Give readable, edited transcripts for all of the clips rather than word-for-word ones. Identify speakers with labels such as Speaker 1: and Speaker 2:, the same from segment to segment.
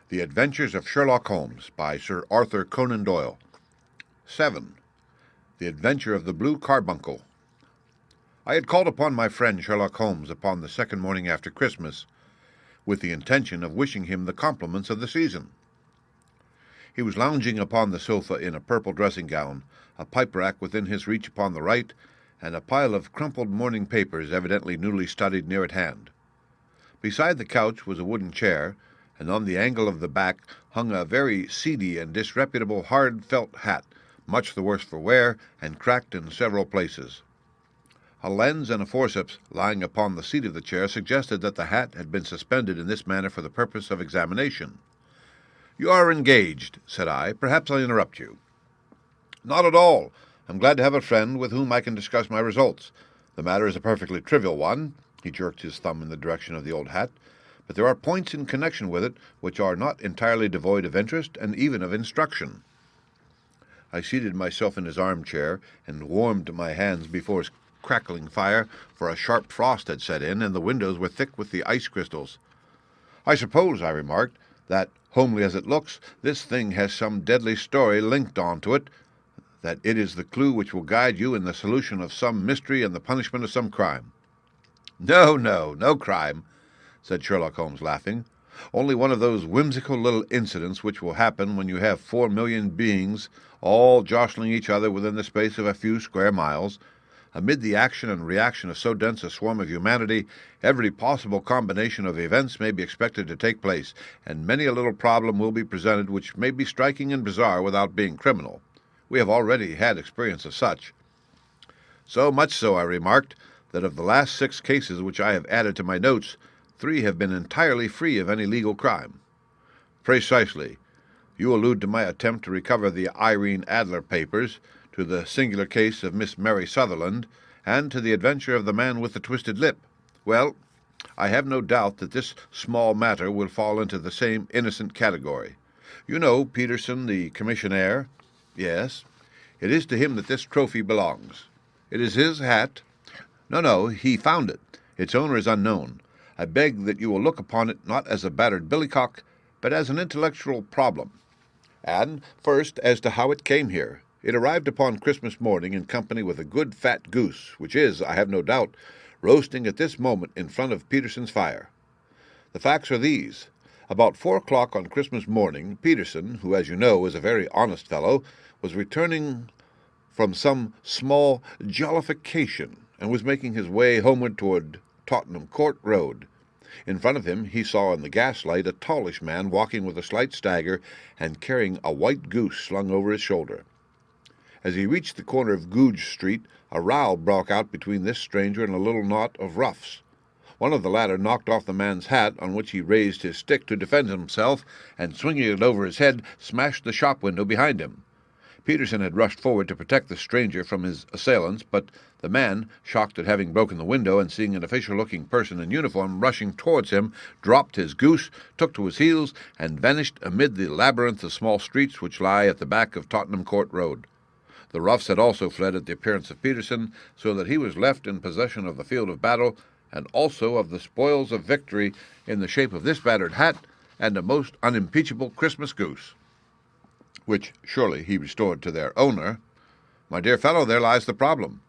Speaker 1: The Adventures of Sherlock Holmes by Sir Arthur Conan Doyle. 7. The Adventure of the Blue Carbuncle. I had called upon my friend Sherlock Holmes upon the second morning after Christmas, with the intention of wishing him the compliments of the season. He was lounging upon the sofa in a purple dressing-gown, a pipe-rack within his reach upon the right, and a pile of crumpled morning papers evidently newly studied near at hand. Beside the couch was a wooden chair, and on the angle of the back hung a very seedy and disreputable hard felt hat, much the worse for wear, and cracked in several places. A lens and a forceps lying upon the seat of the chair suggested that the hat had been suspended in this manner for the purpose of examination. "You are engaged," said I. "Perhaps I interrupt you." "Not at all. I'm glad to have a friend with whom I can discuss my results. The matter is a perfectly trivial one." He jerked his thumb in the direction of the old hat. "But there are points in connection with it which are not entirely devoid of interest and even of instruction." I seated myself in his armchair and warmed my hands before his crackling fire, for a sharp frost had set in, and the windows were thick with the ice crystals. "I suppose," I remarked, "that, homely as it looks, this thing has some deadly story linked on to it, that it is the clue which will guide you in the solution of some mystery and the punishment of some crime." No crime," said Sherlock Holmes, laughing. "Only one of those whimsical little incidents which will happen when you have 4,000,000 beings all jostling each other within the space of a few square miles. Amid the action and reaction of so dense a swarm of humanity, every possible combination of events may be expected to take place, and many a little problem will be presented which may be striking and bizarre without being criminal. We have already had experience of such." "So much so," I remarked, "that of the last 6 cases which I have added to my notes, 3 have been entirely free of any legal crime." "Precisely. You allude to my attempt to recover the Irene Adler papers, to the singular case of Miss Mary Sutherland, and to the adventure of the man with the twisted lip. Well, I have no doubt that this small matter will fall into the same innocent category. You know Peterson, the commissionaire?" "Yes." "It is to him that this trophy belongs." "It is his hat?" No, he found it. Its owner is unknown. I beg that you will look upon it not as a battered billycock, but as an intellectual problem. And, first, as to how it came here. It arrived upon Christmas morning in company with a good fat goose, which is, I have no doubt, roasting at this moment in front of Peterson's fire. The facts are these. About 4 o'clock on Christmas morning, Peterson, who, as you know, is a very honest fellow, was returning from some small jollification, and was making his way homeward toward Tottenham Court Road. In front of him he saw in the gaslight a tallish man walking with a slight stagger and carrying a white goose slung over his shoulder. As he reached the corner of Goodge Street, a row broke out between this stranger and a little knot of roughs. One of the latter knocked off the man's hat, on which he raised his stick to defend himself, and swinging it over his head, smashed the shop window behind him. Peterson had rushed forward to protect the stranger from his assailants, but the man, shocked at having broken the window and seeing an official-looking person in uniform rushing towards him, dropped his goose, took to his heels, and vanished amid the labyrinth of small streets which lie at the back of Tottenham Court Road. The roughs had also fled at the appearance of Peterson, so that he was left in possession of the field of battle, and also of the spoils of victory in the shape of this battered hat and a most unimpeachable Christmas goose, which surely he restored to their owner. My dear fellow, there lies the problem.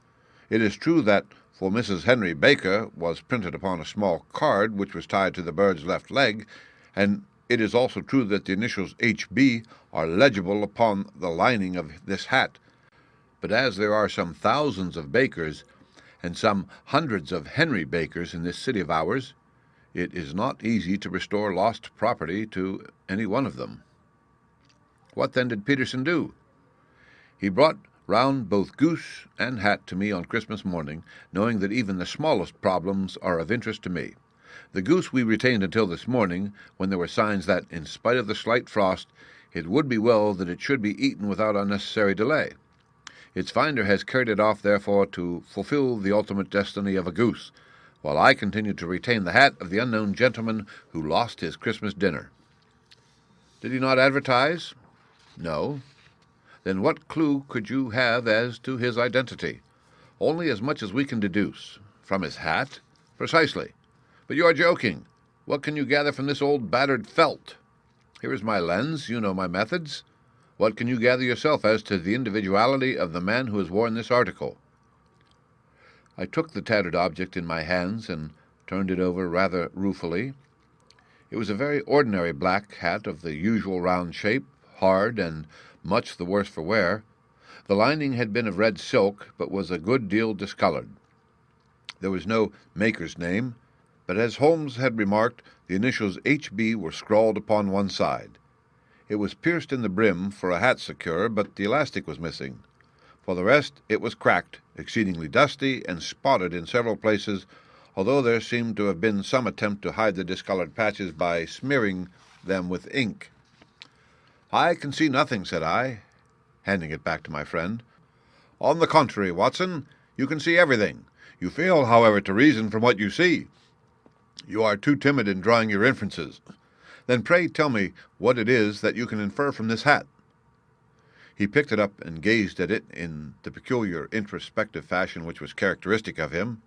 Speaker 1: It is true that "For Mrs. Henry Baker" was printed upon a small card which was tied to the bird's left leg, and it is also true that the initials H.B. are legible upon the lining of this hat. But as there are some thousands of Bakers and some hundreds of Henry Bakers in this city of ours, it is not easy to restore lost property to any one of them. What then did Peterson do? He brought round both goose and hat to me on Christmas morning, knowing that even the smallest problems are of interest to me. The goose we retained until this morning, when there were signs that, in spite of the slight frost, it would be well that it should be eaten without unnecessary delay. Its finder has carried it off, therefore, to fulfill the ultimate destiny of a goose, while I continue to retain the hat of the unknown gentleman who lost his Christmas dinner. Did he not advertise? No. Then what clue could you have as to his identity? Only as much as we can deduce. From his hat? Precisely. But you are joking. What can you gather from this old battered felt? Here is my lens. You know my methods. What can you gather yourself as to the individuality of the man who has worn this article?" I took the tattered object in my hands and turned it over rather ruefully. It was a very ordinary black hat of the usual round shape, hard and much the worse for wear. The lining had been of red silk, but was a good deal discolored. There was no maker's name, but as Holmes had remarked, the initials H.B. were scrawled upon one side. It was pierced in the brim for a hat secure, but the elastic was missing. For the rest, it was cracked, exceedingly dusty, and spotted in several places, although there seemed to have been some attempt to hide the discolored patches by smearing them with ink. "I can see nothing," said I, handing it back to my friend. "On the contrary, Watson, you can see everything. You fail, however, to reason from what you see. You are too timid in drawing your inferences. Then pray tell me what it is that you can infer from this hat." He picked it up and gazed at it in the peculiar introspective fashion which was characteristic of him.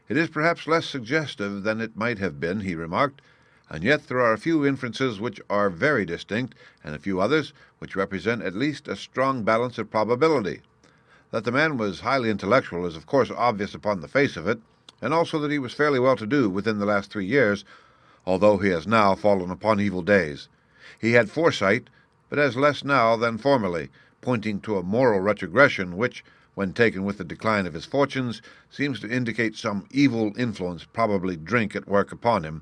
Speaker 1: "It is perhaps less suggestive than it might have been," he remarked, "and yet there are a few inferences which are very distinct, and a few others which represent at least a strong balance of probability. That the man was highly intellectual is of course obvious upon the face of it, and also that he was fairly well-to-do within the last 3 years, although he has now fallen upon evil days. He had foresight, but has less now than formerly, pointing to a moral retrogression which, when taken with the decline of his fortunes, seems to indicate some evil influence, probably drink, at work upon him.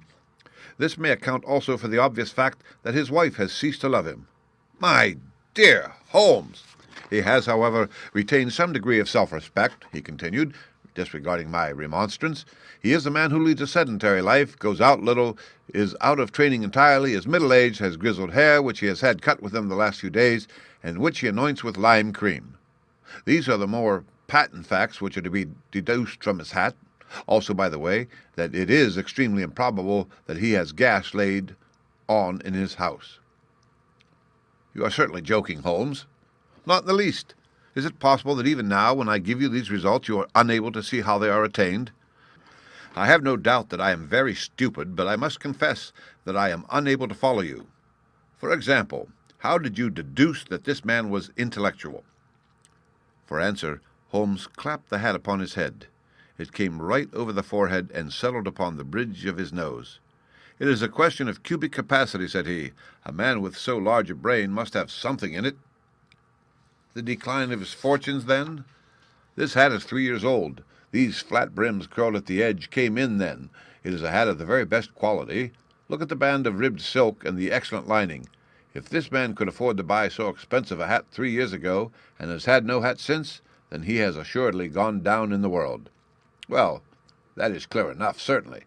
Speaker 1: This may account also for the obvious fact that his wife has ceased to love him." "My dear Holmes!" "He has, however, retained some degree of self-respect," he continued, disregarding my remonstrance. "He is a man who leads a sedentary life, goes out little, is out of training entirely, is middle-aged, has grizzled hair, which he has had cut within the last few days, and which he anoints with lime cream. These are the more patent facts which are to be deduced from his hat. Also, by the way, that it is extremely improbable that he has gas laid on in his house." "You are certainly joking, Holmes." "Not in the least. Is it possible that even now, when I give you these results, you are unable to see how they are attained?" "I have no doubt that I am very stupid, but I must confess that I am unable to follow you. For example, how did you deduce that this man was intellectual?" For answer, Holmes clapped the hat upon his head. It came right over the forehead and settled upon the bridge of his nose. "It is a question of cubic capacity," said he. "A man with so large a brain must have something in it." "The decline of his fortunes, then?" "This hat is 3 years old. These flat brims curled at the edge came in then. It is a hat of the very best quality. Look at the band of ribbed silk and the excellent lining. If this man could afford to buy so expensive a hat 3 years ago, and has had no hat since, then he has assuredly gone down in the world." "Well, that is clear enough, certainly.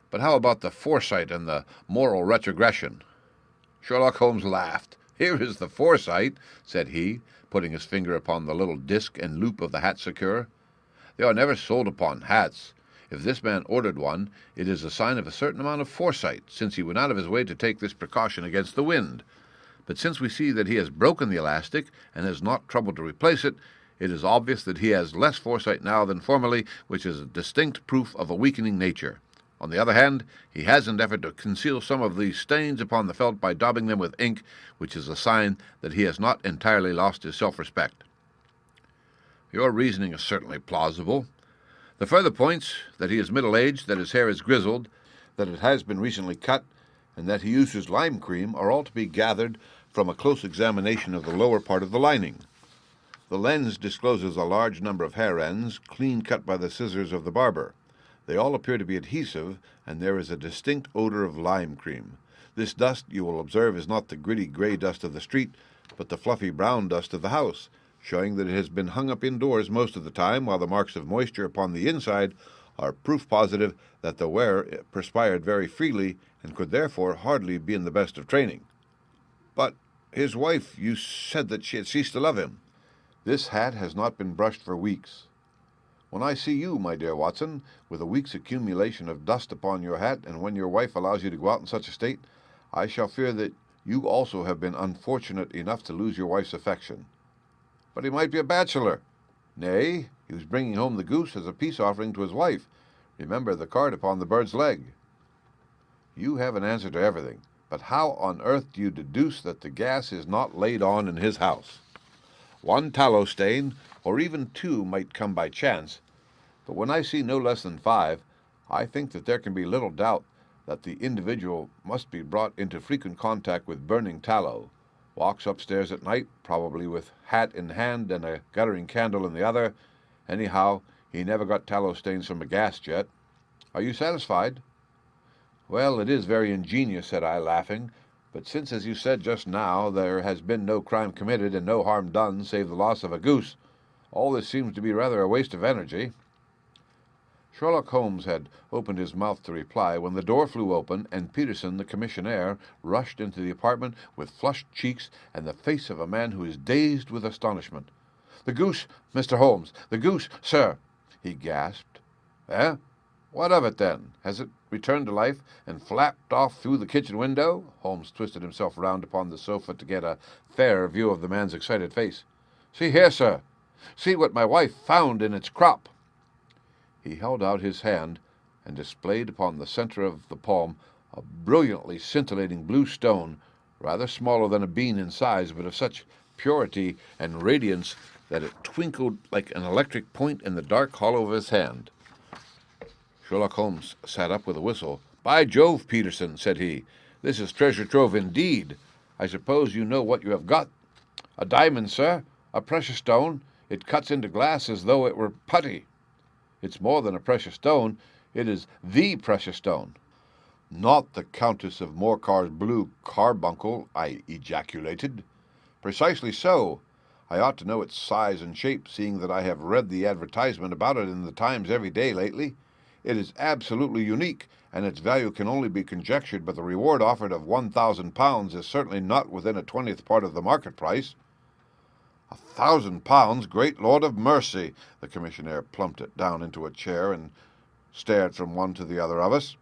Speaker 1: But how about the foresight and the moral retrogression?" Sherlock Holmes laughed. "Here is the foresight," said he, putting his finger upon the little disc and loop of the hat secure. "They are never sold upon hats. If this man ordered one, it is a sign of a certain amount of foresight, since he went out of his way to take this precaution against the wind. But since we see that he has broken the elastic and has not troubled to replace it, it is obvious that he has less foresight now than formerly, which is a distinct proof of a weakening nature. On the other hand, he has endeavored to conceal some of these stains upon the felt by daubing them with ink, which is a sign that he has not entirely lost his self-respect." "Your reasoning is certainly plausible. The further points, that he is middle-aged, that his hair is grizzled, that it has been recently cut, and that he uses lime cream, are all to be gathered from a close examination of the lower part of the lining. The lens discloses a large number of hair ends, clean cut by the scissors of the barber. They all appear to be adhesive, and there is a distinct odor of lime cream. This dust, you will observe, is not the gritty gray dust of the street, but the fluffy brown dust of the house, showing that it has been hung up indoors most of the time, while the marks of moisture upon the inside are proof positive that the wearer perspired very freely and could therefore hardly be in the best of training." "But his wife, you said that she had ceased to love him." "This hat has not been brushed for weeks. When I see you, my dear Watson, with a week's accumulation of dust upon your hat, and when your wife allows you to go out in such a state, I shall fear that you also have been unfortunate enough to lose your wife's affection." "But he might be a bachelor." "Nay, he was bringing home the goose as a peace offering to his wife. Remember the card upon the bird's leg." "You have an answer to everything, But how on earth do you deduce that the gas is not laid on in his house? One tallow stain, or even two, might come by chance, but when I see no less than 5, I think that there can be little doubt that the individual must be brought into frequent contact with burning tallow, walks upstairs at night, probably with hat in hand and a guttering candle in the other. Anyhow, he never got tallow stains from a gas jet. Are you satisfied? Well, it is very ingenious, said I, laughing, but since, as you said just now, there has been no crime committed and no harm done save the loss of a goose, all this seems to be rather a waste of energy. Sherlock Holmes had opened his mouth to reply when the door flew open and Peterson, the commissionaire, rushed into the apartment with flushed cheeks and the face of a man who is dazed with astonishment. "The goose, Mr. Holmes! The goose, sir!" he gasped. "Eh? What of it, then? Has it returned to life and flapped off through the kitchen window?" Holmes twisted himself round upon the sofa to get a fairer view of the man's excited face. "See here, sir! See what my wife found in its crop!" He held out his hand and displayed upon the center of the palm a brilliantly scintillating blue stone, rather smaller than a bean in size, but of such purity and radiance that it twinkled like an electric point in the dark hollow of his hand. Sherlock Holmes sat up with a whistle. "By Jove, Peterson," said he, "this is treasure trove indeed. I suppose you know what you have got?" "A diamond, sir, a precious stone. It cuts into glass as though it were putty." "It's more than a precious stone. It is the precious stone." "Not the Countess of Morcar's blue carbuncle," I ejaculated. "Precisely so. I ought to know its size and shape, seeing that I have read the advertisement about it in the Times every day lately. It is absolutely unique, and its value can only be conjectured, but the reward offered of £1,000 is certainly not within a 20th part of the market price." £1,000, great Lord of mercy! The commissionaire plumped it down into a chair and stared from one to the other of us.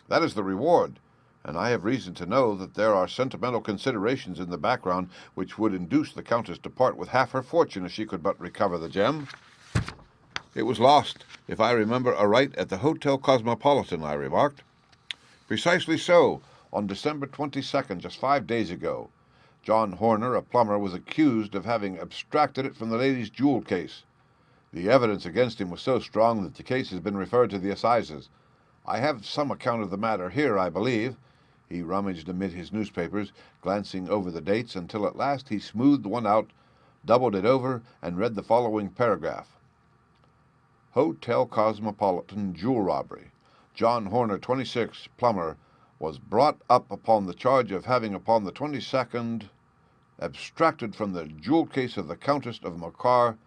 Speaker 1: "That is the reward, and I have reason to know that there are sentimental considerations in the background which would induce the Countess to part with half her fortune if she could but recover the gem." "It was lost, if I remember aright, at the Hotel Cosmopolitan," I remarked. "Precisely so, on December 22nd, just 5 days ago. John Horner, a plumber, was accused of having abstracted it from the lady's jewel case. The evidence against him was so strong that the case has been referred to the assizes. I have some account of the matter here, I believe." He rummaged amid his newspapers, glancing over the dates, until at last he smoothed one out, doubled it over, and read the following paragraph. "Hotel Cosmopolitan jewel robbery. John Horner, 26, plumber, was brought up upon the charge of having upon the 22nd abstracted from the jewel case of the Countess of Morcar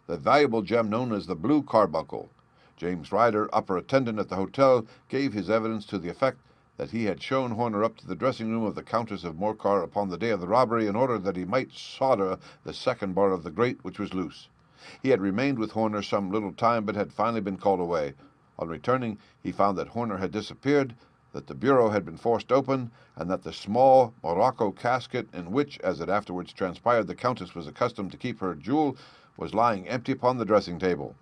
Speaker 1: the valuable gem known as the Blue Carbuncle. James Ryder, upper attendant at the hotel, gave his evidence to the effect that he had shown Horner up to the dressing-room of the Countess of Morcar upon the day of the robbery in order that he might solder the second bar of the grate, which was loose. He had remained with Horner some little time, but had finally been called away. On returning, he found that Horner had disappeared, that the bureau had been forced open, and that the small morocco casket in which, as it afterwards transpired, the Countess was accustomed to keep her jewel, was lying empty upon the dressing-table.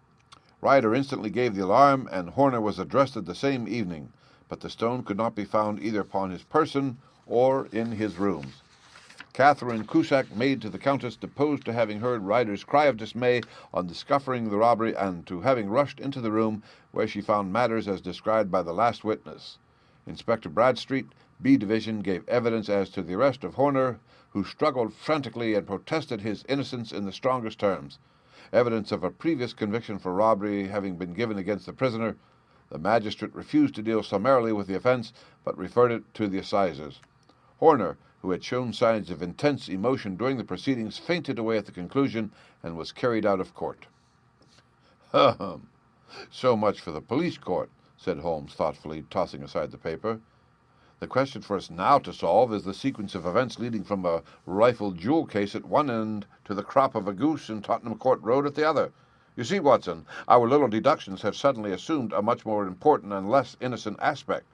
Speaker 1: Ryder instantly gave the alarm, and Horner was arrested the same evening, but the stone could not be found either upon his person or in his rooms. Catherine Cusack, maid to the Countess, deposed to having heard Ryder's cry of dismay on discovering the robbery, and to having rushed into the room, where she found matters as described by the last witness. Inspector Bradstreet, B Division, gave evidence as to the arrest of Horner, who struggled frantically and protested his innocence in the strongest terms. Evidence of a previous conviction for robbery having been given against the prisoner, the magistrate refused to deal summarily with the offense, but referred it to the assizes. Horner, who had shown signs of intense emotion during the proceedings, fainted away at the conclusion and was carried out of court. "Ahem! So much for the police court," said Holmes thoughtfully, tossing aside the paper. "The question for us now to solve is the sequence of events leading from a rifled jewel case at one end to the crop of a goose in Tottenham Court Road at the other. You see, Watson, our little deductions have suddenly assumed a much more important and less innocent aspect.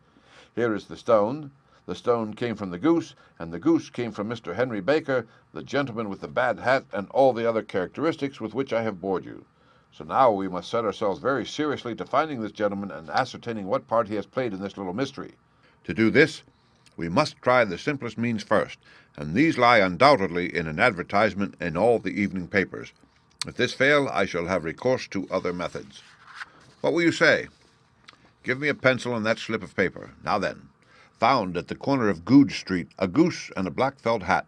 Speaker 1: Here is the stone. The stone came from the goose, and the goose came from Mr. Henry Baker, the gentleman with the bad hat, and all the other characteristics with which I have bored you. So now we must set ourselves very seriously to finding this gentleman and ascertaining what part he has played in this little mystery. To do this, We must try the simplest means first, and these lie undoubtedly in an advertisement in all the evening papers. If this fail, I shall have recourse to other methods. What will you say? Give me a pencil and that slip of paper. Now then, found at the corner of Goodge Street a goose and a black felt hat.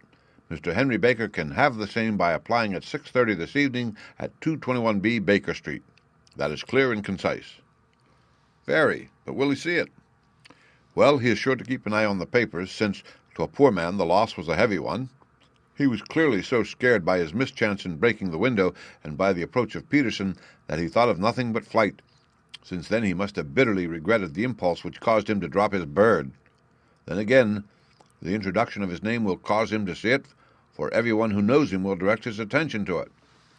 Speaker 1: Mr. Henry Baker can have the same by applying at 6:30 this evening at 221B Baker Street. That is clear and concise. Very, but will he see it? Well, he is sure to keep an eye on the papers, since, to a poor man, the loss was a heavy one. He was clearly so scared by his mischance in breaking the window and by the approach of Peterson that he thought of nothing but flight. Since then he must have bitterly regretted the impulse which caused him to drop his bird. Then again, the introduction of his name will cause him to see it, for everyone who knows him will direct his attention to it.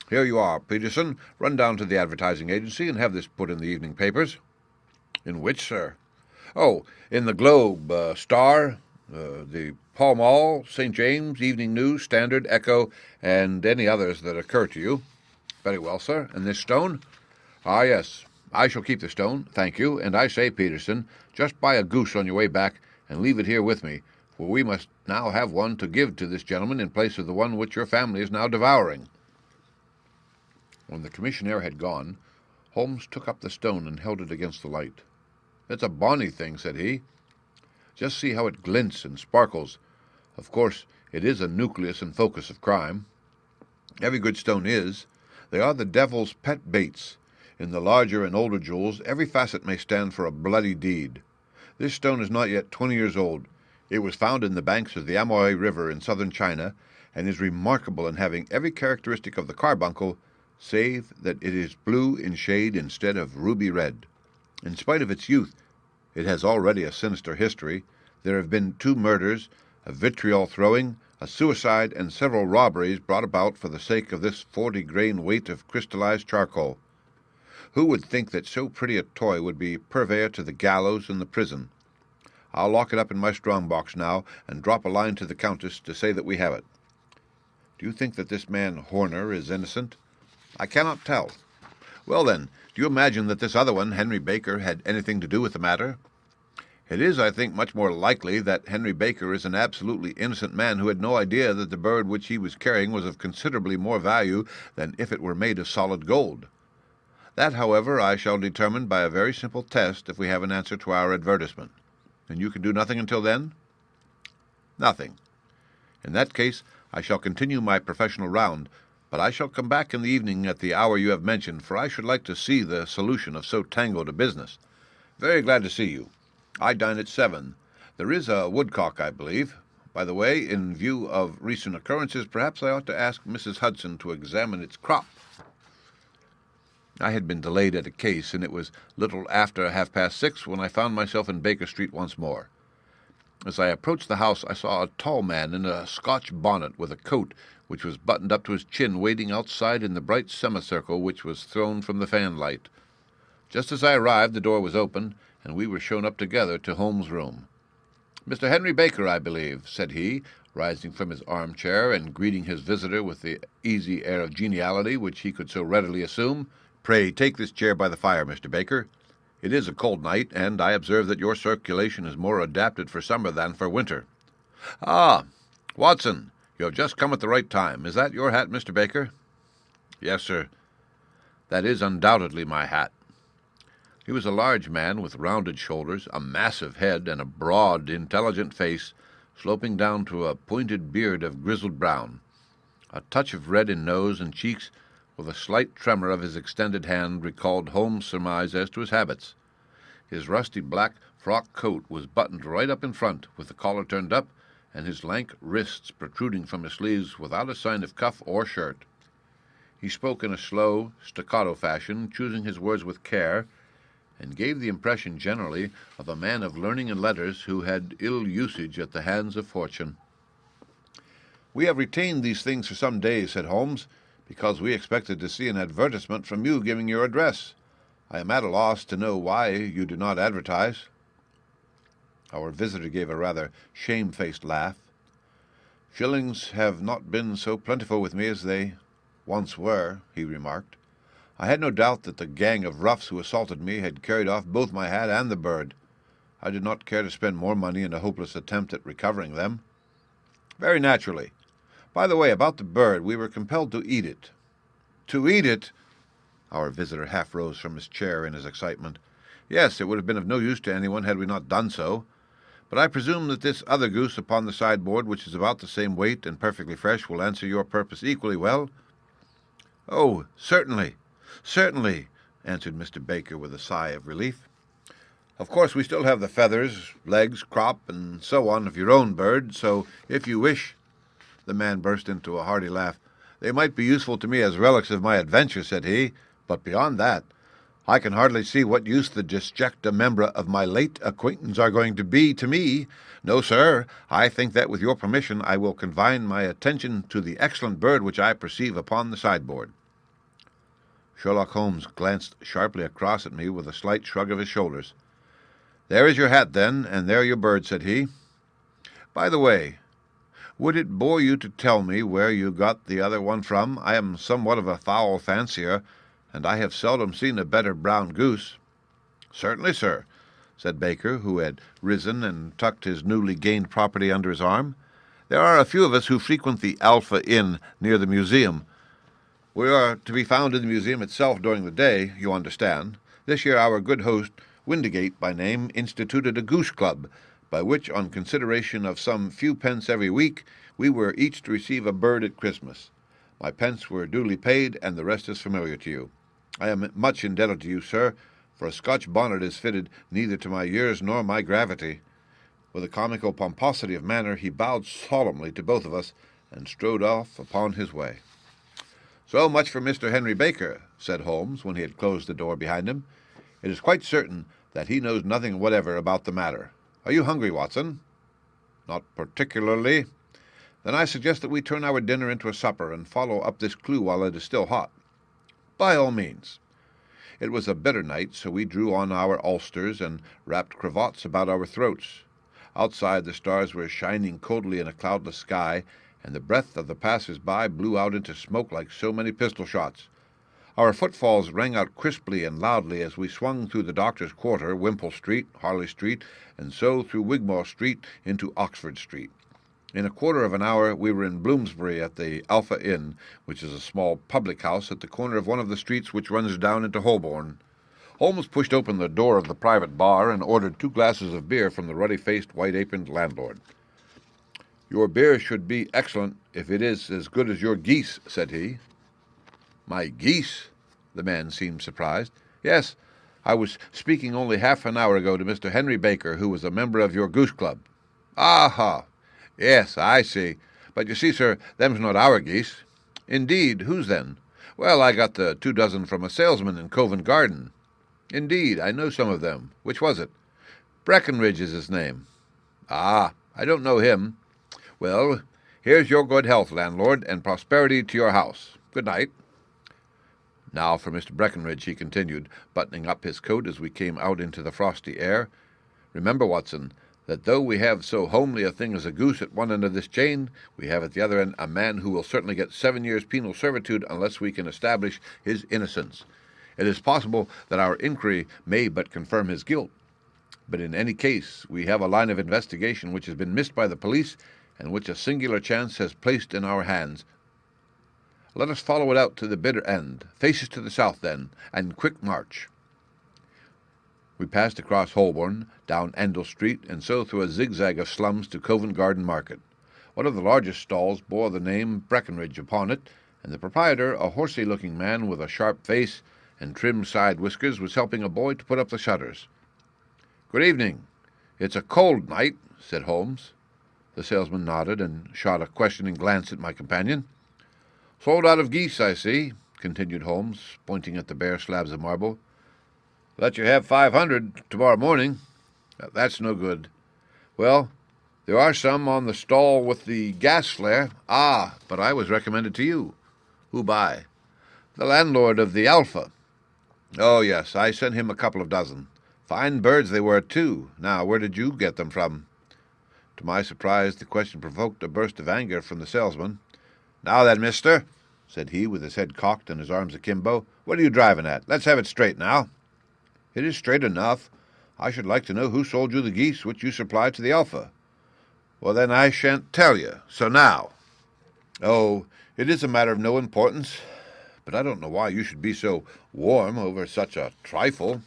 Speaker 1: Here you are, Peterson. Run down to the advertising agency and have this put in the evening papers. In which, sir? Oh, in the Globe, Star, the Pall Mall, St. James, Evening News, Standard, Echo, and any others that occur to you. Very well, sir. And this stone? Ah, yes. I shall keep the stone, thank you, and I say, Peterson, just buy a goose on your way back and leave it here with me, for we must now have one to give to this gentleman in place of the one which your family is now devouring. When the commissionaire had gone, Holmes took up the stone and held it against the light. "It's a bonny thing," said he. "Just see how it glints and sparkles. Of course, it is a nucleus and focus of crime. Every good stone is. They are the devil's pet baits. In the larger and older jewels, every facet may stand for a bloody deed. This stone is not yet 20 years old. It was found in the banks of the Amoy River in southern China, and is remarkable in having every characteristic of the carbuncle, save that it is blue in shade instead of ruby red. In spite of its youth, it has already a sinister history. There have been 2 murders, a vitriol throwing, a suicide, and several robberies brought about for the sake of this 40-grain weight of crystallized charcoal. Who would think that so pretty a toy would be purveyor to the gallows and the prison? I'll lock it up in my strong-box now, and drop a line to the Countess to say that we have it. Do you think that this man Horner is innocent? I cannot tell. Well, then, do you imagine that this other one, Henry Baker, had anything to do with the matter? It is, I think, much more likely that Henry Baker is an absolutely innocent man who had no idea that the bird which he was carrying was of considerably more value than if it were made of solid gold. That, however, I shall determine by a very simple test if we have an answer to our advertisement. And you can do nothing until then? Nothing. In that case, I shall continue my professional round, but I shall come back in the evening at the hour you have mentioned, for I should like to see the solution of so tangled a business. Very glad to see you. I dine at 7. There is a woodcock, I believe. By the way, in view of recent occurrences, perhaps I ought to ask Mrs. Hudson to examine its crop. I had been delayed at a case, and it was little after 6:30 when I found myself in Baker Street once more. As I approached the house, I saw a tall man in a Scotch bonnet with a coat which was buttoned up to his chin waiting outside in the bright semicircle which was thrown from the fanlight. Just as I arrived, the door was opened, and we were shown up together to Holmes' room. "Mr. Henry Baker, I believe," said he, rising from his armchair and greeting his visitor with the easy air of geniality which he could so readily assume. "Pray take this chair by the fire, Mr. Baker. It is a cold night, and I observe that your circulation is more adapted for summer than for winter. Ah, Watson, you have just come at the right time. Is that your hat, Mr. Baker?" "Yes, sir." "That is undoubtedly my hat." He was a large man with rounded shoulders, a massive head, and a broad, intelligent face, sloping down to a pointed beard of grizzled brown. A touch of red in nose and cheeks, with a slight tremor of his extended hand, recalled Holmes' surmise as to his habits. His rusty black frock coat was buttoned right up in front, with the collar turned up, and his lank wrists protruding from his sleeves without a sign of cuff or shirt. He spoke in a slow, staccato fashion, choosing his words with care, and gave the impression generally of a man of learning and letters who had ill usage at the hands of fortune. "We have retained these things for some days," said Holmes, "because we expected to see an advertisement from you giving your address. I am at a loss to know why you do not advertise." Our visitor gave a rather shamefaced laugh. "Shillings have not been so plentiful with me as they once were," he remarked. "I had no doubt that the gang of roughs who assaulted me had carried off both my hat and the bird. I did not care to spend more money in a hopeless attempt at recovering them. Very naturally. By the way, about the bird, we were compelled to eat it. To eat it? Our visitor half rose from his chair in his excitement. Yes, it would have been of no use to anyone had we not done so. But I presume that this other goose upon the sideboard, which is about the same weight and perfectly fresh, will answer your purpose equally well? Oh, certainly, certainly, answered Mr. Baker with a sigh of relief. Of course, we still have the feathers, legs, crop, and so on of your own bird, so if you wish— The man burst into a hearty laugh. They might be useful to me as relics of my adventure, said he, but beyond that, I can hardly see what use the disjecta membra of my late acquaintance are going to be to me. No, sir, I think that with your permission I will confine my attention to the excellent bird which I perceive upon the sideboard. Sherlock Holmes glanced sharply across at me with a slight shrug of his shoulders. There is your hat, then, and there your bird, said he. By the way, would it bore you to tell me where you got the other one from? I am somewhat of a fowl fancier, and I have seldom seen a better brown goose. Certainly, sir, said Baker, who had risen and tucked his newly gained property under his arm. There are a few of us who frequent the Alpha Inn near the museum. We are to be found in the museum itself during the day, you understand. This year our good host, Windigate by name, instituted a goose club, by which, on consideration of some few pence every week, we were each to receive a bird at Christmas. My pence were duly paid, and the rest is familiar to you. I am much indebted to you, sir, for a Scotch bonnet is fitted neither to my years nor my gravity. With a comical pomposity of manner, he bowed solemnly to both of us, and strode off upon his way. So much for Mr. Henry Baker, said Holmes, when he had closed the door behind him. It is quite certain that he knows nothing whatever about the matter. Are you hungry, Watson? Not particularly. Then I suggest that we turn our dinner into a supper and follow up this clue while it is still hot. By all means. It was a bitter night, so we drew on our ulsters and wrapped cravats about our throats. Outside the stars were shining coldly in a cloudless sky, and the breath of the passers-by blew out into smoke like so many pistol shots. Our footfalls rang out crisply and loudly as we swung through the Doctor's Quarter, Wimpole Street, Harley Street, and so through Wigmore Street into Oxford Street. In a quarter of an hour we were in Bloomsbury at the Alpha Inn, which is a small public house at the corner of one of the streets which runs down into Holborn. Holmes pushed open the door of the private bar and ordered 2 glasses of beer from the ruddy-faced, white-aproned landlord. Your beer should be excellent if it is as good as your geese, said he. My geese? The man seemed surprised. Yes, I was speaking only half an hour ago to Mr. Henry Baker, who was a member of your goose club. Aha! Yes, I see. But you see, sir, them's not our geese. Indeed, whose then? Well, I got the 2 dozen from a salesman in Covent Garden. Indeed, I know some of them. Which was it? Breckenridge is his name. Ah, I don't know him. Well, here's your good health, landlord, and prosperity to your house. Good night. Now for Mr. Breckenridge, he continued, buttoning up his coat as we came out into the frosty air. Remember, Watson, that though we have so homely a thing as a goose at one end of this chain, we have at the other end a man who will certainly get 7 years penal servitude unless we can establish his innocence. It is possible that our inquiry may but confirm his guilt, but in any case we have a line of investigation which has been missed by the police and which a singular chance has placed in our hands. Let us follow it out to the bitter end. Faces to the south, then, and quick march. We passed across Holborn, down Endell Street, and so through a zigzag of slums to Covent Garden Market. One of the largest stalls bore the name Breckenridge upon it, and the proprietor, a horsey-looking man with a sharp face and trim side whiskers, was helping a boy to put up the shutters. Good evening. It's a cold night, said Holmes. The salesman nodded and shot a questioning glance at my companion. Sold out of geese, I see, continued Holmes, pointing at the bare slabs of marble. Let you have 500 tomorrow morning. That's no good. Well, there are some on the stall with the gas flare. Ah, but I was recommended to you. Who by? The landlord of the Alpha. Oh, yes, I sent him a couple of dozen. Fine birds they were, too. Now, where did you get them from? To my surprise, the question provoked a burst of anger from the salesman. Now then, mister, said he, with his head cocked and his arms akimbo, what are you driving at? Let's have it straight now. It is straight enough. I should like to know who sold you the geese which you supplied to the Alpha. Well, then I shan't tell you. So now. Oh, it is a matter of no importance, but I don't know why you should be so warm over such a trifle.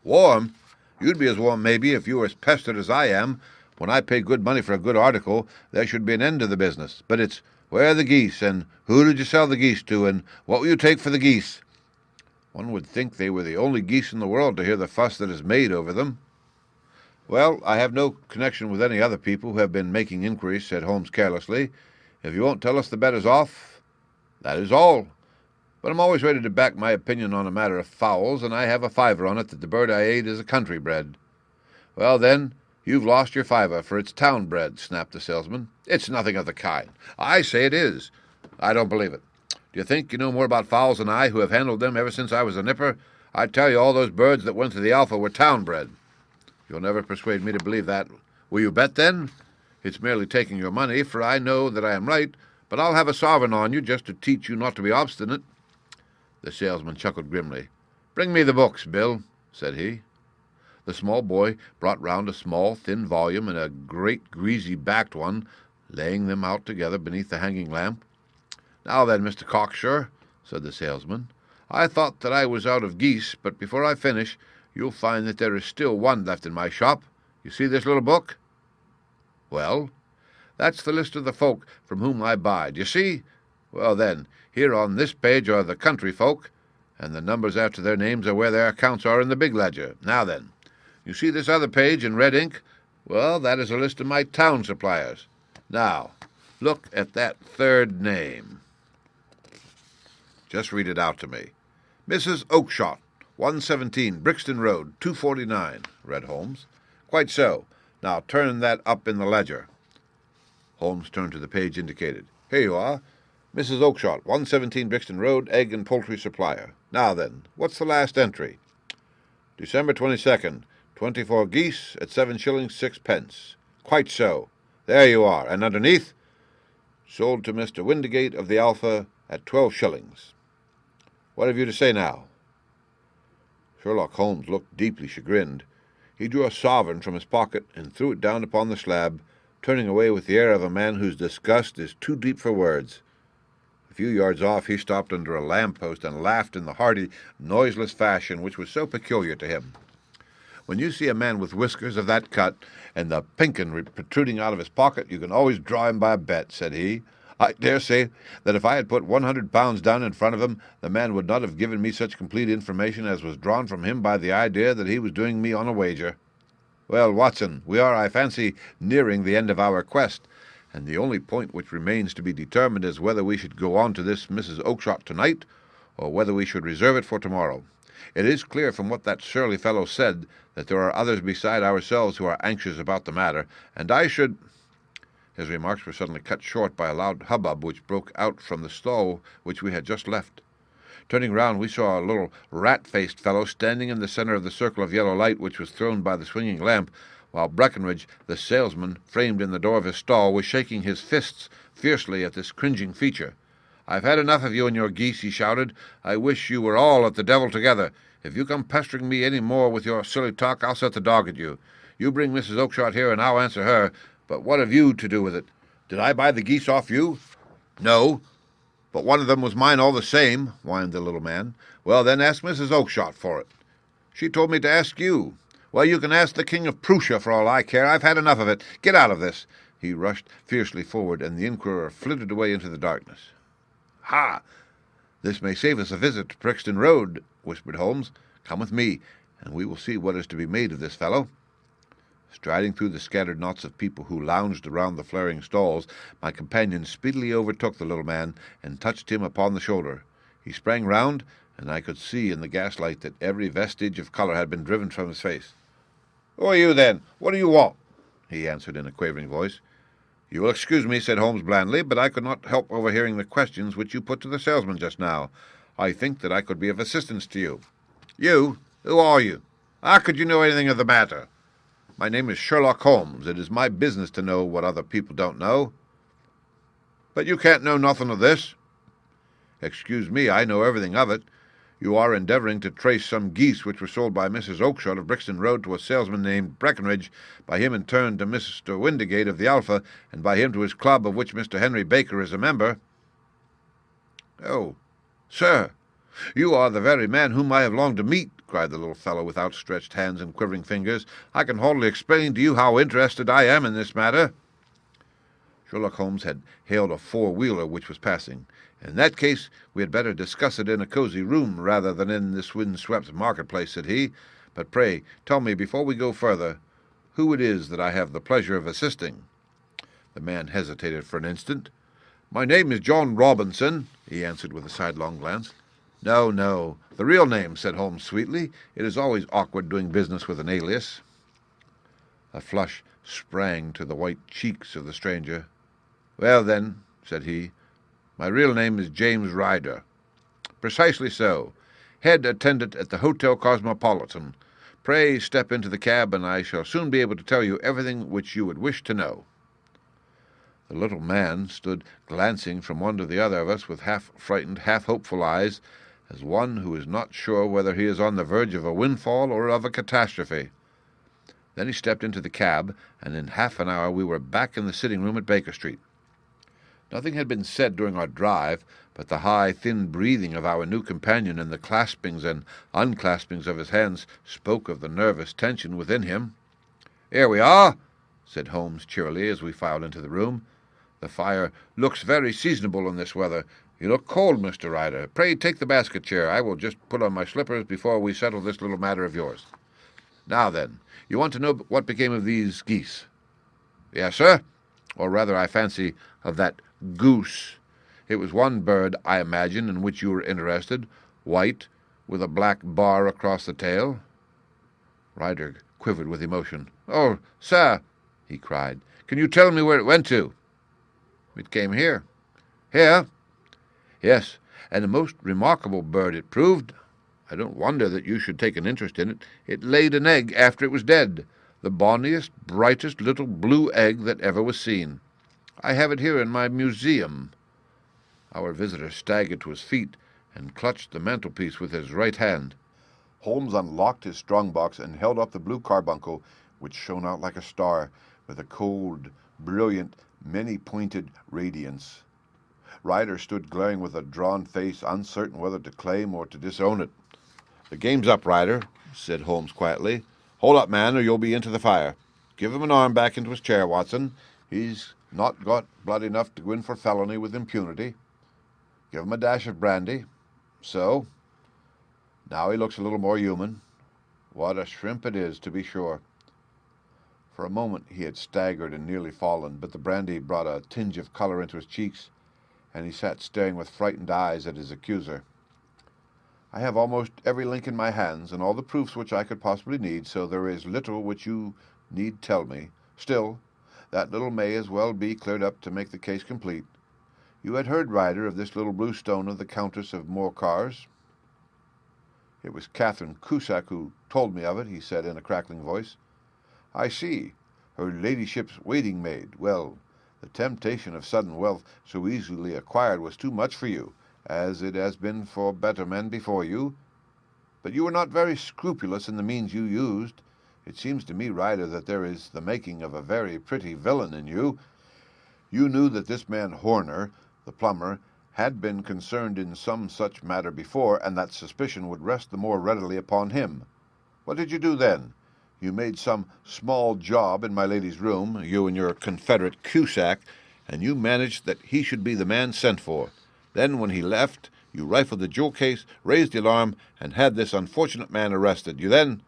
Speaker 1: Warm? You'd be as warm, maybe, if you were as pestered as I am. When I pay good money for a good article, there should be an end to the business. But it's, where are the geese, and who did you sell the geese to, and what will you take for the geese? One would think they were the only geese in the world to hear the fuss that is made over them. Well, I have no connection with any other people who have been making inquiries, said Holmes carelessly. If you won't tell us the bet is off, that is all. But I'm always ready to back my opinion on a matter of fowls, and I have a fiver on it that the bird I ate is a country bred. Well, then, you've lost your fiver, for it's town bred, snapped the salesman. It's nothing of the kind. I say it is. I don't believe it. Do you think you know more about fowls than I, who have handled them ever since I was a nipper? I tell you, all those birds that went to the Alpha were town bred. You'll never persuade me to believe that. Will you bet, then? It's merely taking your money, for I know that I am right, but I'll have a sovereign on you just to teach you not to be obstinate. The salesman chuckled grimly. Bring me the books, Bill, said he. The small boy brought round a small, thin volume and a great, greasy-backed one, laying them out together beneath the hanging lamp. Now then, Mr. Cocksure, said the salesman, I thought that I was out of geese, but before I finish, you'll find that there is still one left in my shop. You see this little book? Well, that's the list of the folk from whom I buy. Do you see? Well, then, here on this page are the country folk, and the numbers after their names are where their accounts are in the big ledger. Now then, you see this other page in red ink? Well, that is a list of my town suppliers. Now, look at that third name. Just read it out to me. Mrs. Oakshott, 117, Brixton Road, 249, read Holmes. Quite so. Now turn that up in the ledger. Holmes turned to the page indicated. Here you are. Mrs. Oakshott, 117 Brixton Road, egg and poultry supplier. Now then, what's the last entry? December 22nd, 24 geese at 7 shillings 6 pence. Quite so. There you are. And underneath, sold to Mr. Windigate of the Alpha at 12 shillings. What have you to say now? Sherlock Holmes looked deeply chagrined. He drew a sovereign from his pocket and threw it down upon the slab, turning away with the air of a man whose disgust is too deep for words. A few yards off he stopped under a lamp-post and laughed in the hearty, noiseless fashion which was so peculiar to him. When you see a man with whiskers of that cut and the pinkin protruding out of his pocket, you can always draw him by a bet, said he. I dare say that if I had put 100 pounds down in front of him, the man would not have given me such complete information as was drawn from him by the idea that he was doing me on a wager. Well, Watson, we are, I fancy, nearing the end of our quest, and the only point which remains to be determined is whether we should go on to this Mrs. Oakshott tonight, or whether we should reserve it for tomorrow. It is clear from what that surly fellow said that there are others beside ourselves who are anxious about the matter, and I should— His remarks were suddenly cut short by a loud hubbub which broke out from the stall which we had just left. Turning round, we saw a little rat-faced fellow standing in the center of the circle of yellow light which was thrown by the swinging lamp, while Breckenridge, the salesman, framed in the door of his stall, was shaking his fists fiercely at this cringing feature. "I've had enough of you and your geese," he shouted. "I wish you were all at the devil together. If you come pestering me any more with your silly talk, I'll set the dog at you. You bring Mrs. Oakshott here, and I'll answer her. But what have you to do with it? Did I buy the geese off you?" "No, but one of them was mine all the same," whined the little man. "Well, then ask Mrs. Oakshott for it." "She told me to ask you." "Well, you can ask the King of Prussia for all I care. I've had enough of it. Get out of this." He rushed fiercely forward, and the inquirer flitted away into the darkness. "Ha! This may save us a visit to Brixton Road," whispered Holmes. "Come with me, and we will see what is to be made of this fellow." Striding through the scattered knots of people who lounged around the flaring stalls, my companion speedily overtook the little man and touched him upon the shoulder. He sprang round, and I could see in the gaslight that every vestige of colour had been driven from his face. "Who are you, then? What do you want?" he answered in a quavering voice. "You will excuse me," said Holmes blandly, "but I could not help overhearing the questions which you put to the salesman just now. I think that I could be of assistance to you." "You? Who are you? How could you know anything of the matter?" "My name is Sherlock Holmes. It is my business to know what other people don't know." "But you can't know nothing of this." "Excuse me, I know everything of it. You are endeavouring to trace some geese which were sold by Mrs. Oakshott of Brixton Road to a salesman named Breckenridge, by him in turn to Mr. Windigate of the Alpha, and by him to his club, of which Mr. Henry Baker is a member." "Oh, sir, you are the very man whom I have longed to meet," cried the little fellow with outstretched hands and quivering fingers. "I can hardly explain to you how interested I am in this matter." Sherlock Holmes had hailed a four-wheeler which was passing. "In that case, we had better discuss it in a cosy room rather than in this wind-swept marketplace," said he. "But pray tell me, before we go further, who it is that I have the pleasure of assisting." The man hesitated for an instant. "My name is John Robinson," he answered with a sidelong glance. "No, no, the real name," said Holmes sweetly. "It is always awkward doing business with an alias." A flush sprang to the white cheeks of the stranger. "Well, then," said he, "my real name is James Ryder." "Precisely so. Head attendant at the Hotel Cosmopolitan. Pray step into the cab, and I shall soon be able to tell you everything which you would wish to know." The little man stood glancing from one to the other of us with half-frightened, half-hopeful eyes, as one who is not sure whether he is on the verge of a windfall or of a catastrophe. Then he stepped into the cab, and in half an hour we were back in the sitting-room at Baker Street. Nothing had been said during our drive, but the high, thin breathing of our new companion and the claspings and unclaspings of his hands spoke of the nervous tension within him. "Here we are," said Holmes cheerily as we filed into the room. "The fire looks very seasonable in this weather. You look cold, Mr. Ryder. Pray take the basket chair. I will just put on my slippers before we settle this little matter of yours. Now then, you want to know what became of these geese?" "Yes, sir. Or rather, I fancy, of that goose. It was one bird, I imagine, in which you were interested, white, with a black bar across the tail." Ryder quivered with emotion. "Oh, sir," he cried, "can you tell me where it went to?" "It came here." "Here?" "Yes, and a most remarkable bird it proved. I don't wonder that you should take an interest in it. It laid an egg after it was dead, the bonniest, brightest little blue egg that ever was seen. I have it here in my museum." Our visitor staggered to his feet and clutched the mantelpiece with his right hand. Holmes unlocked his strong-box and held up the blue carbuncle, which shone out like a star, with a cold, brilliant, many-pointed radiance. Ryder stood glaring with a drawn face, uncertain whether to claim or to disown it. "The game's up, Ryder," said Holmes quietly. "Hold up, man, or you'll be into the fire. Give him an arm back into his chair, Watson. He's not got blood enough to go in for felony with impunity. Give him a dash of brandy. So. Now he looks a little more human. What a shrimp it is, to be sure." For a moment he had staggered and nearly fallen, but the brandy brought a tinge of color into his cheeks, and he sat staring with frightened eyes at his accuser. "I have almost every link in my hands, and all the proofs which I could possibly need, so there is little which you need tell me. Still, that little may as well be cleared up to make the case complete. You had heard, Ryder, of this little blue stone of the Countess of Morcar's?" "It was Catherine Cusack who told me of it," he said in a crackling voice. "I see. Her ladyship's waiting-maid. Well, the temptation of sudden wealth so easily acquired was too much for you, as it has been for better men before you. But you were not very scrupulous in the means you used. It seems to me, Ryder, that there is the making of a very pretty villain in you. You knew that this man Horner, the plumber, had been concerned in some such matter before, and that suspicion would rest the more readily upon him. What did you do then? You made some small job in my lady's room, you and your confederate Cusack, and you managed that he should be the man sent for. Then, when he left, you rifled the jewel case, raised the alarm, and had this unfortunate man arrested. You then—"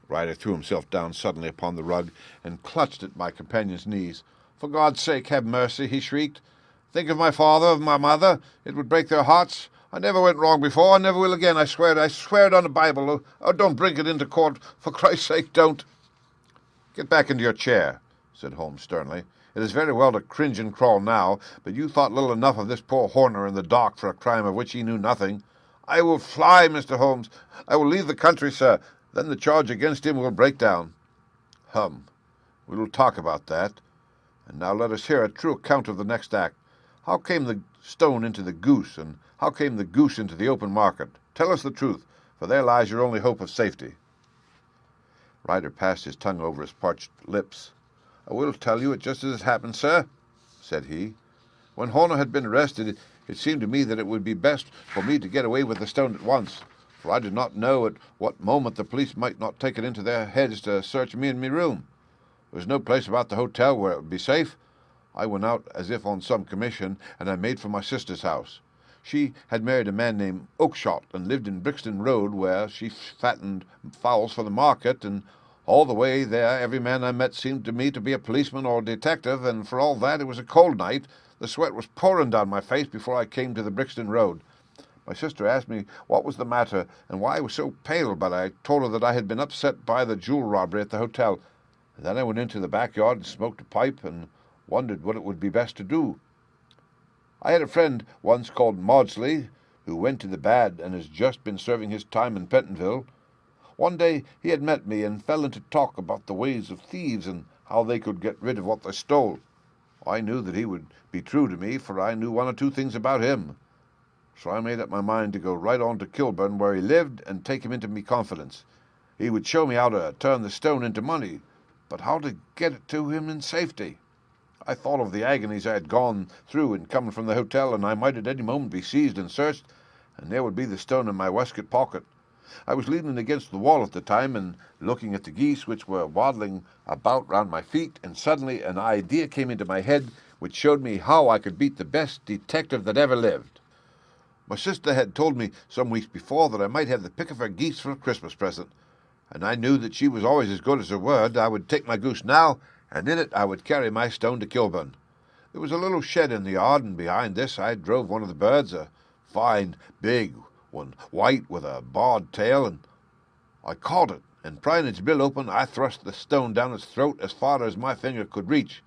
Speaker 1: Ryder threw himself down suddenly upon the rug and clutched at my companion's knees. "For God's sake, have mercy," he shrieked. "Think of my father, of my mother. It would break their hearts. I never went wrong before. I never will again. I swear it on the Bible. Oh, don't bring it into court. For Christ's sake, don't." "Get back into your chair," said Holmes sternly. "It is very well to cringe and crawl now, but you thought little enough of this poor Horner in the dock for a crime of which he knew nothing." "I will fly, Mr. Holmes. I will leave the country, sir. Then the charge against him will break down." "Hum. We will talk about that. And now let us hear a true account of the next act. How came the stone into the goose, and how came the goose into the open market? Tell us the truth, for there lies your only hope of safety." Ryder passed his tongue over his parched lips. "I will tell you it just as it happened, sir," said he. "When Horner had been arrested, it seemed to me that it would be best for me to get away with the stone at once, for I did not know at what moment the police might not take it into their heads to search me in my room. There was no place about the hotel where it would be safe. I went out as if on some commission, and I made for my sister's house. She had married a man named Oakshott and lived in Brixton Road, where she fattened fowls for the market, and all the way there every man I met seemed to me to be a policeman or a detective, and for all that it was a cold night. The sweat was pouring down my face before I came to the Brixton Road. My sister asked me what was the matter and why I was so pale, but I told her that I had been upset by the jewel robbery at the hotel. And then I went into the backyard and smoked a pipe and wondered what it would be best to do. I had a friend once called Maudsley, who went to the bad and has just been serving his time in Pentonville. One day he had met me and fell into talk about the ways of thieves and how they could get rid of what they stole. I knew that he would be true to me, for I knew one or two things about him. So I made up my mind to go right on to Kilburn, where he lived, and take him into me confidence. He would show me how to turn the stone into money, but how to get it to him in safety. I thought of the agonies I had gone through in coming from the hotel, and I might at any moment be seized and searched, and there would be the stone in my waistcoat pocket. I was leaning against the wall at the time and looking at the geese which were waddling about round my feet, and suddenly an idea came into my head which showed me how I could beat the best detective that ever lived. My sister had told me some weeks before that I might have the pick of her geese for a Christmas present, and I knew that she was always as good as her word. I would take my goose now, and in it I would carry my stone to Kilburn. There was a little shed in the yard, and behind this I drove one of the birds, a fine, big one, white with a barred tail, and I caught it, and prying its bill open, I thrust the stone down its throat as far as my finger could reach.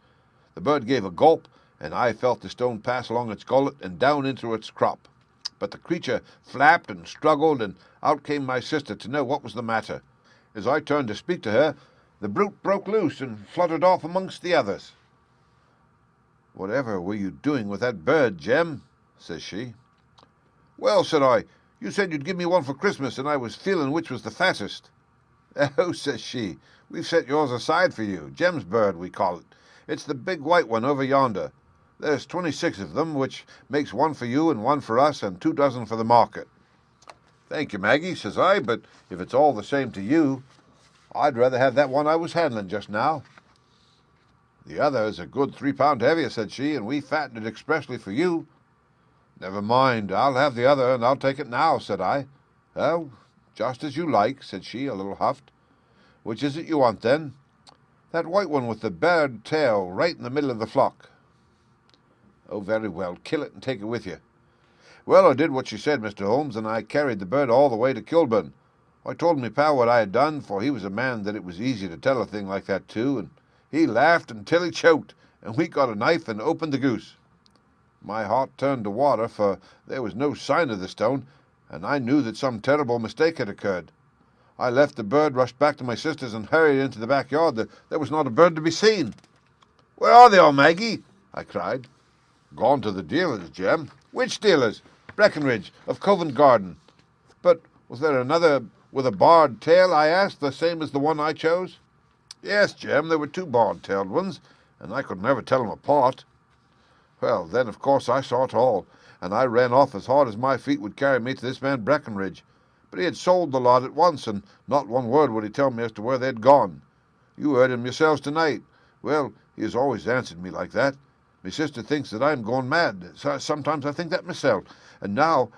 Speaker 1: The bird gave a gulp, and I felt the stone pass along its gullet and down into its crop. But the creature flapped and struggled, and out came my sister to know what was the matter. As I turned to speak to her, the brute broke loose and fluttered off amongst the others. "Whatever were you doing with that bird, Jem?" says she. "Well," said I, "you said you'd give me one for Christmas, and I was feeling which was the fattest." "Oh," says she, "we've set yours aside for you. Jem's bird, we call it. It's the big white one over yonder. There's 26 of them, which makes one for you and one for us, and 2 dozen for the market." "Thank you, Maggie," says I, "but if it's all the same to you, I'd rather have that one I was handling just now." "The other is a good 3 pound heavier," said she, "and we fattened it expressly for you." "Never mind, I'll have the other, and I'll take it now," said I. "Oh, just as you like," said she, a little huffed. "Which is it you want, then?" "That white one with the barred tail right in the middle of the flock." "Oh, very well, kill it and take it with you." Well, I did what she said, Mr. Holmes, and I carried the bird all the way to Kilburn. I told me pal what I had done, for he was a man that it was easy to tell a thing like that to, and he laughed until he choked, and we got a knife and opened the goose. My heart turned to water, for there was no sign of the stone, and I knew that some terrible mistake had occurred. I left the bird, rushed back to my sister's, and hurried into the backyard. There was not a bird to be seen. "Where are they all, Maggie?" I cried. "Gone to the dealers, Jem." "Which dealers?" "Breckenridge, of Covent Garden." "But was there another with a barred tail?" I asked, "the same as the one I chose?" "Yes, Jem, there were 2 barred-tailed ones, and I could never tell 'em apart." Well, then, of course, I saw it all, and I ran off as hard as my feet would carry me to this man Breckenridge. But he had sold the lot at once, and not one word would he tell me as to where they had gone. You heard him yourselves tonight. Well, he has always answered me like that. My sister thinks that I am going mad. Sometimes I think that myself. And now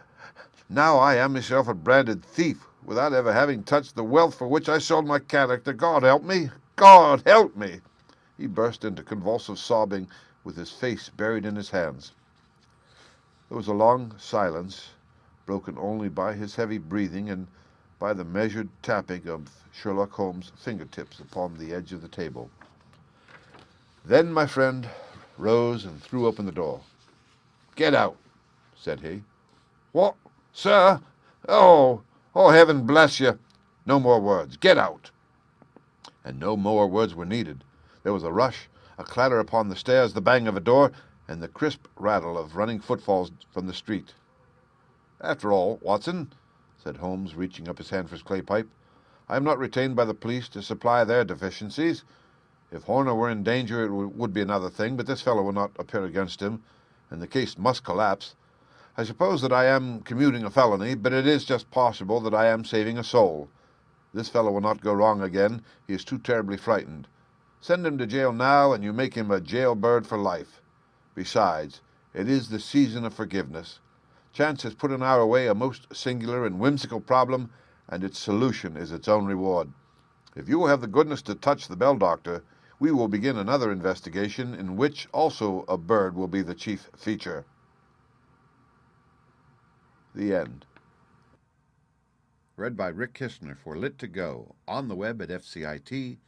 Speaker 1: I am myself a branded thief, without ever having touched the wealth for which I sold my character. God help me! God help me!" He burst into convulsive sobbing, with his face buried in his hands. There was a long silence, broken only by his heavy breathing and by the measured tapping of Sherlock Holmes' fingertips upon the edge of the table. Then my friend rose and threw open the door. "Get out," said he. "What, sir? Oh, heaven bless you! No more words. Get out." And no more words were needed. There was a rush, a clatter upon the stairs, the bang of a door, and the crisp rattle of running footfalls from the street. "After all, Watson," said Holmes, reaching up his hand for his clay pipe, "I am not retained by the police to supply their deficiencies. If Horner were in danger it would be another thing, but this fellow will not appear against him, and the case must collapse. I suppose that I am commuting a felony, but it is just possible that I am saving a soul. This fellow will not go wrong again. He is too terribly frightened. Send him to jail now, and you make him a jailbird for life. Besides, it is the season of forgiveness. Chance has put in our way a most singular and whimsical problem, and its solution is its own reward. If you will have the goodness to touch the bell, Doctor, we will begin another investigation in which also a bird will be the chief feature." The end. Read by Rick Kistner for Lit2Go, on the web at fcit.usf.edu.